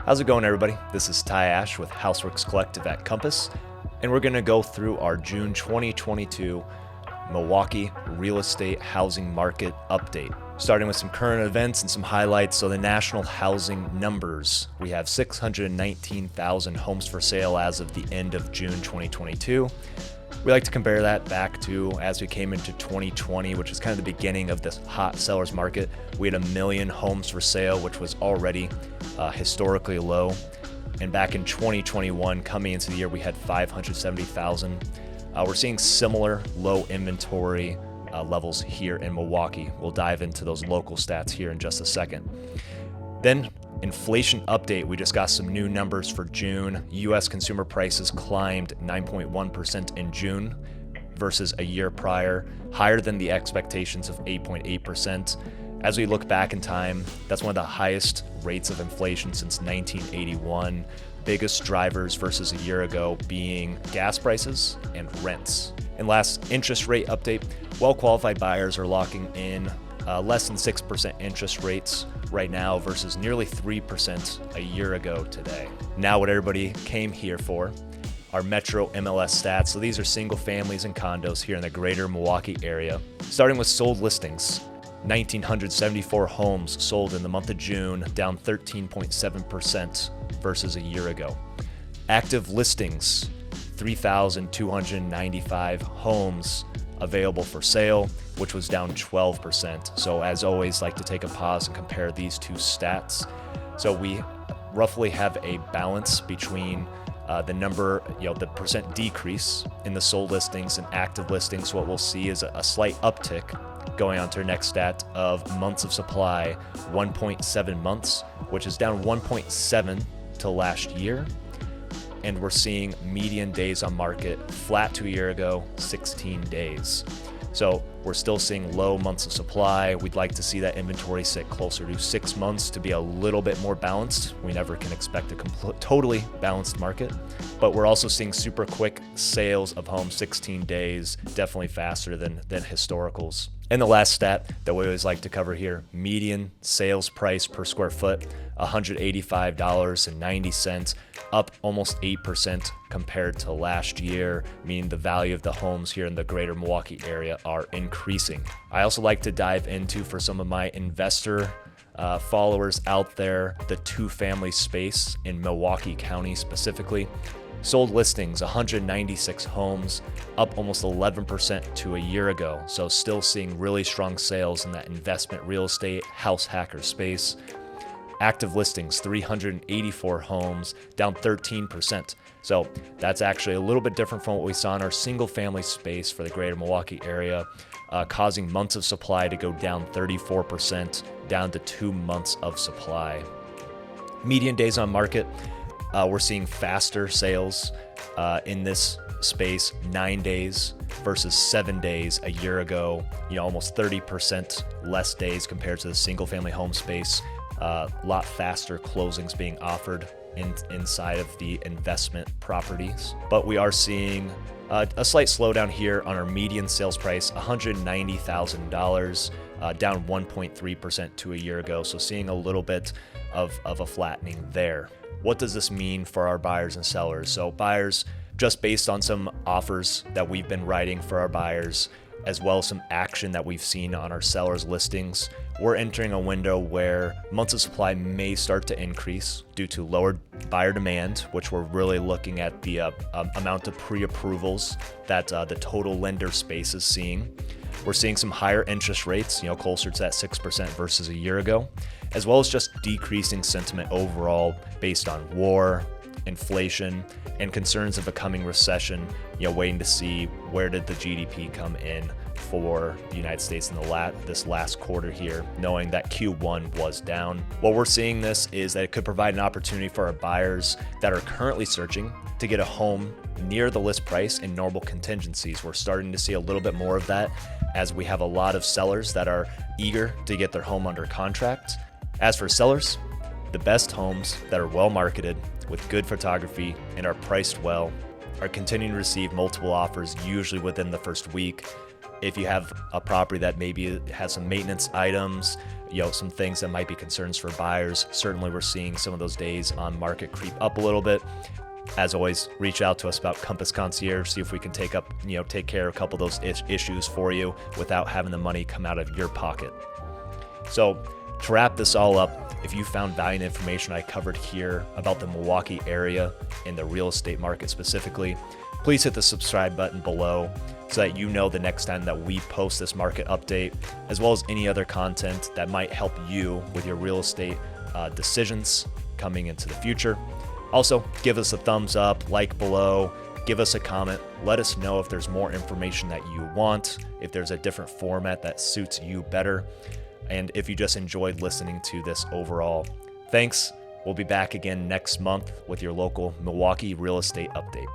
How's it going, everybody? This is Ty Ash with Houseworks Collective at Compass, and we're going to go through our June 2022 Milwaukee real estate housing market update, starting with some current events and some highlights. So the national housing numbers, we have 619,000 homes for sale as of the end of June 2022. We like to compare that back to as we came into 2020, which is kind of the beginning of this hot sellers market. We had 1 million homes for sale, which was already historically low. And back in 2021, coming into the year, we had 570,000. We're seeing similar low inventory levels here in Milwaukee. We'll dive into those local stats here in just a second. Then inflation update, we just got some new numbers for June. U.S. consumer prices climbed 9.1% in June versus a year prior, higher than the expectations of 8.8%. As we look back in time, that's one of the highest rates of inflation since 1981. Biggest drivers versus a year ago being gas prices and rents. And last, interest rate update. Well-qualified buyers are locking in less than 6% interest rates right now versus nearly 3% a year ago today. Now what everybody came here for, our Metro MLS stats. So these are single families and condos here in the greater Milwaukee area. Starting with sold listings, 1,974 homes sold in the month of June, down 13.7% versus a year ago. Active listings, 3,295 homes available for sale, which was down 12%. So as always, like to take a pause and compare these two stats. So we roughly have a balance between the number, the percent decrease in the sold listings and active listings. What we'll see is a slight uptick going on to our next stat of months of supply, 1.7 months, which is down 1.7 to last year. And we're seeing median days on market flat to a year ago, 16 days. So we're still seeing low months of supply. We'd like to see that inventory sit closer to 6 months to be a little bit more balanced. We never can expect a totally balanced market, but we're also seeing super quick sales of homes, 16 days, definitely faster than historicals. And the last stat that we always like to cover here, median sales price per square foot, $185.90, up almost 8% compared to last year, meaning the value of the homes here in the greater Milwaukee area are increasing. I also like to dive into, for some of my investor followers out there, the two-family space in Milwaukee County specifically. Sold listings, 196 homes, up almost 11% to a year ago. So still seeing really strong sales in that investment real estate house hacker space. Active listings, 384 homes, down 13%. So that's actually a little bit different from what we saw in our single family space for the greater Milwaukee area, causing months of supply to go down 34%, down to 2 months of supply. Median days on market, we're seeing faster sales in this space, 9 days versus 7 days a year ago, almost 30% less days compared to the single family home space. A lot faster closings being offered inside of the investment properties. But we are seeing a slight slowdown here on our median sales price, $190,000, down 1.3% to a year ago. So seeing a little bit of a flattening there. What does this mean for our buyers and sellers? So buyers, just based on some offers that we've been writing for our buyers, as well as some action that we've seen on our sellers' listings, we're entering a window where months of supply may start to increase due to lower buyer demand, which we're really looking at the amount of pre-approvals that the total lender space is seeing. We're seeing some higher interest rates, closer to that 6% versus a year ago, as well as just decreasing sentiment overall based on war, inflation, and concerns of a coming recession, waiting to see where did the GDP come in for the United States in this last quarter here, knowing that Q1 was down. What we're seeing this is that it could provide an opportunity for our buyers that are currently searching to get a home near the list price in normal contingencies. We're starting to see a little bit more of that as we have a lot of sellers that are eager to get their home under contract. As for sellers, the best homes that are well marketed with good photography and are priced well are continuing to receive multiple offers, usually within the first week. If you have a property that maybe has some maintenance items, some things that might be concerns for buyers, certainly we're seeing some of those days on market creep up a little bit. As always, reach out to us about Compass Concierge, see if we can take care of a couple of those issues for you without having the money come out of your pocket. So to wrap this all up, if you found value in the information I covered here about the Milwaukee area and the real estate market specifically, please hit the subscribe button below so that you know the next time that we post this market update, as well as any other content that might help you with your real estate decisions coming into the future. Also, give us a thumbs up, like below, give us a comment, let us know if there's more information that you want, if there's a different format that suits you better, and if you just enjoyed listening to this overall. Thanks. We'll be back again next month with your local Milwaukee real estate update.